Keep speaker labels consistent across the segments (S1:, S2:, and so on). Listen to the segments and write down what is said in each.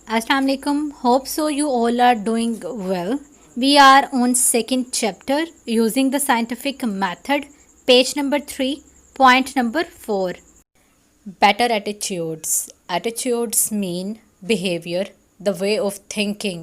S1: Assalamu alaikum. Hope so you all are doing well. We are on second chapter using the scientific method, page number 3, point number 4. Better attitudes. Attitudes mean behavior, the way of thinking,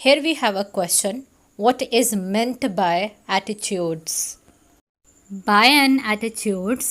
S1: Here we have a question. What is meant by attitudes? By an attitudes,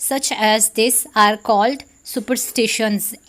S1: such as this are called superstitions.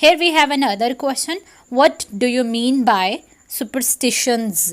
S1: Here we have another question. What do you mean by superstitions?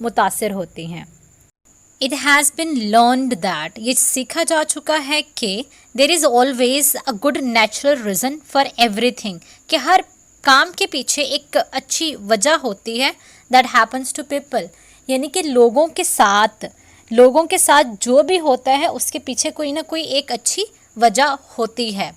S1: متاثر ہوتی ہیں. It has been learned that یہ سیکھا جا چکا ہے کہ there is always a good natural reason for everything کہ ہر کام کے پیچھے ایک اچھی وجہ ہوتی ہے that happens to people. یعنی کہ لوگوں کے ساتھ جو بھی ہوتا ہے اس کے پیچھے کوئی نہ کوئی ایک اچھی وجہ ہوتی ہے.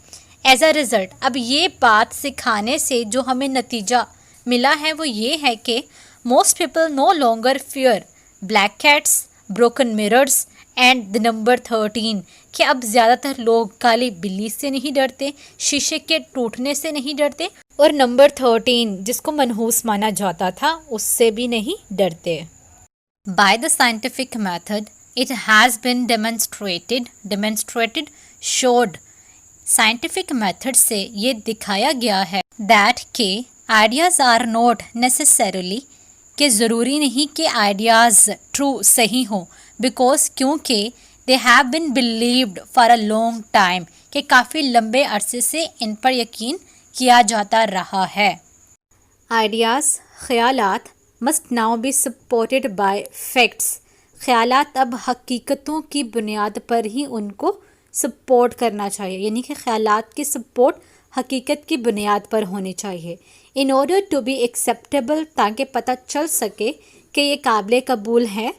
S1: ایز اے رزلٹ اب یہ بات سکھانے سے جو ہمیں نتیجہ ملا ہے وہ یہ ہے کہ most people no longer fear black cats broken mirrors and the number 13 کہ اب زیادہ تر لوگ کالی بلی سے نہیں ڈرتے, شیشے کے ٹوٹنے سے نہیں ڈرتے, اور نمبر 13 جس کو منحوس مانا جاتا تھا اس سے بھی نہیں ڈرتے. By the scientific method it has been demonstrated showed scientific method سے یہ دکھایا گیا ہے that کہ ideas are not necessarily کہ ضروری نہیں کہ آئیڈیاز ٹرو صحیح ہوں بیکاز کیونکہ they have been believed for a long time کہ کافی لمبے عرصے سے ان پر یقین کیا جاتا رہا ہے. آئیڈیاز خیالات must now be supported by facts خیالات اب حقیقتوں کی بنیاد پر ہی ان کو سپورٹ کرنا چاہیے, یعنی کہ خیالات کی سپورٹ حقیقت کی بنیاد پر ہونی چاہیے. In order to be acceptable تاکہ پتہ چل سکے کہ یہ قابل قبول ہے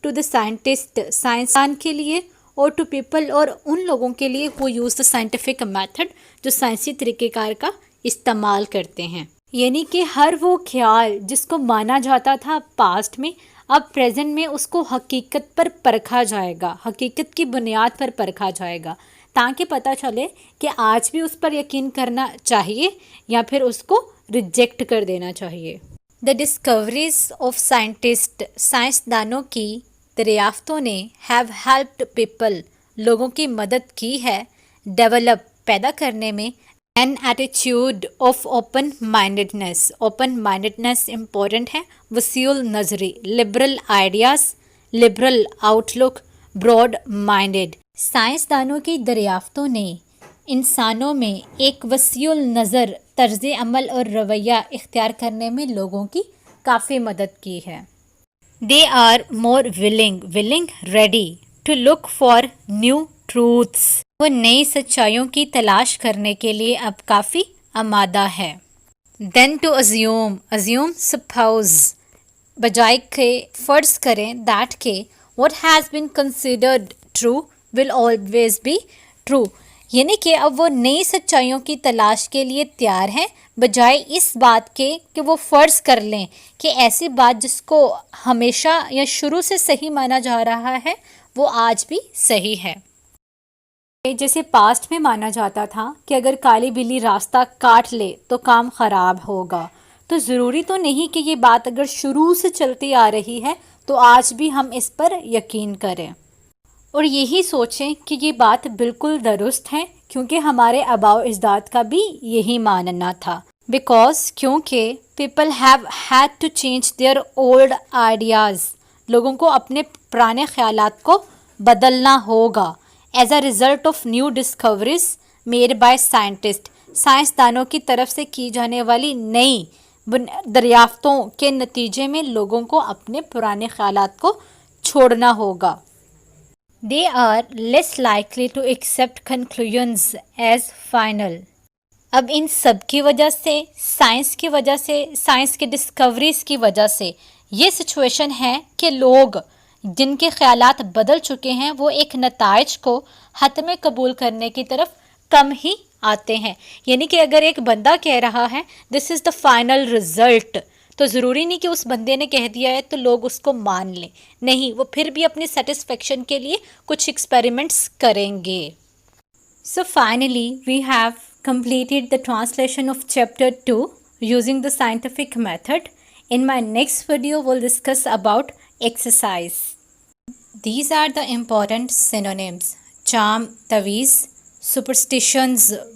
S1: ٹو دا سائنٹسٹ سائنسدان کے لیے اور ٹو پیپل اور ان لوگوں کے لیے وہ یوز دا سائنٹیفک میتھڈ جو سائنسی طریقہ کار کا استعمال کرتے ہیں. یعنی کہ ہر وہ خیال جس کو مانا جاتا تھا پاسٹ میں اب پریزنٹ میں اس کو حقیقت پر پرکھا جائے گا, حقیقت کی بنیاد پر پرکھا جائے گا تاکہ پتہ چلے کہ آج بھی اس پر یقین کرنا چاہیے یا پھر اس کو ریجیکٹ کر دینا چاہیے. دا ڈسکوریز آف سائنٹسٹ سائنسدانوں کی دریافتوں نے ہیو ہیلپڈ پیپل لوگوں کی مدد کی ہے ڈیولپ پیدا کرنے میں an attitude of open mindedness important ہے, وسیع نظری, لبرل آئیڈیاز, لبرل آؤٹ لک, براڈ مائنڈیڈ. سائنسدانوں کی دریافتوں نے انسانوں میں ایک وسیع نظر طرز عمل اور رویہ اختیار کرنے میں لوگوں کی کافی مدد کی ہے. They are more willing ready to look for new truths وہ نئی سچائیوں کی تلاش کرنے کے لیے اب کافی آمادہ ہے. دین ٹو ازیوم سپوز بجائے کہ فرض کریں دیٹ کہ what has been considered true will always be true, یعنی کہ اب وہ نئی سچائیوں کی تلاش کے لیے تیار ہیں بجائے اس بات کے کہ وہ فرض کر لیں کہ ایسی بات جس کو ہمیشہ یا شروع سے صحیح مانا جا رہا ہے وہ آج بھی صحیح ہے. جیسے پاسٹ میں مانا جاتا تھا کہ اگر کالی بلی راستہ کاٹ لے تو کام خراب ہوگا, تو ضروری تو نہیں کہ یہ بات اگر شروع سے چلتی آ رہی ہے تو آج بھی ہم اس پر یقین کریں اور یہی سوچیں کہ یہ بات بالکل درست ہے کیونکہ ہمارے آباء و اجداد کا بھی یہی ماننا تھا. بیکاز کیونکہ people have had to change their old ideas لوگوں کو اپنے پرانے خیالات کو بدلنا ہوگا. As a result of new discoveries made by scientist سائنسدانوں کی طرف سے کی جانے والی نئی دریافتوں کے نتیجے میں لوگوں کو اپنے پرانے خیالات کو چھوڑنا ہوگا. They are less likely to accept conclusions as final. اب ان سب کی وجہ سے سائنس کے ڈسکوریز کی وجہ سے یہ سچویشن ہے کہ لوگ جن کے خیالات بدل چکے ہیں وہ ایک نتائج کو حتم قبول کرنے کی طرف کم ہی آتے ہیں. یعنی کہ اگر ایک بندہ کہہ رہا ہے دس از دا فائنل رزلٹ تو ضروری نہیں کہ اس بندے نے کہہ دیا ہے تو لوگ اس کو مان لیں, نہیں, وہ پھر بھی اپنی سیٹسفیکشن کے لیے کچھ ایکسپیریمنٹس کریں گے. So finally we have completed the translation of chapter 2 using the scientific method. In my next video we'll discuss about exercise. These are the important synonyms: charm taweez, superstitions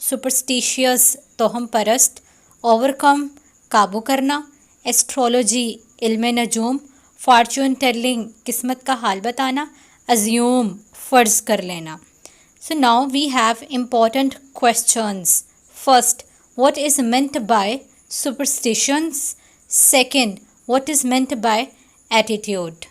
S1: superstitious توہم پرست, overcome قابو کرنا, astrology علم نجوم, fortune telling قسمت کا حال بتانا, assume فرض کر لینا. So now we have important questions. First, what is meant by superstitions? Second, what is meant by attitude.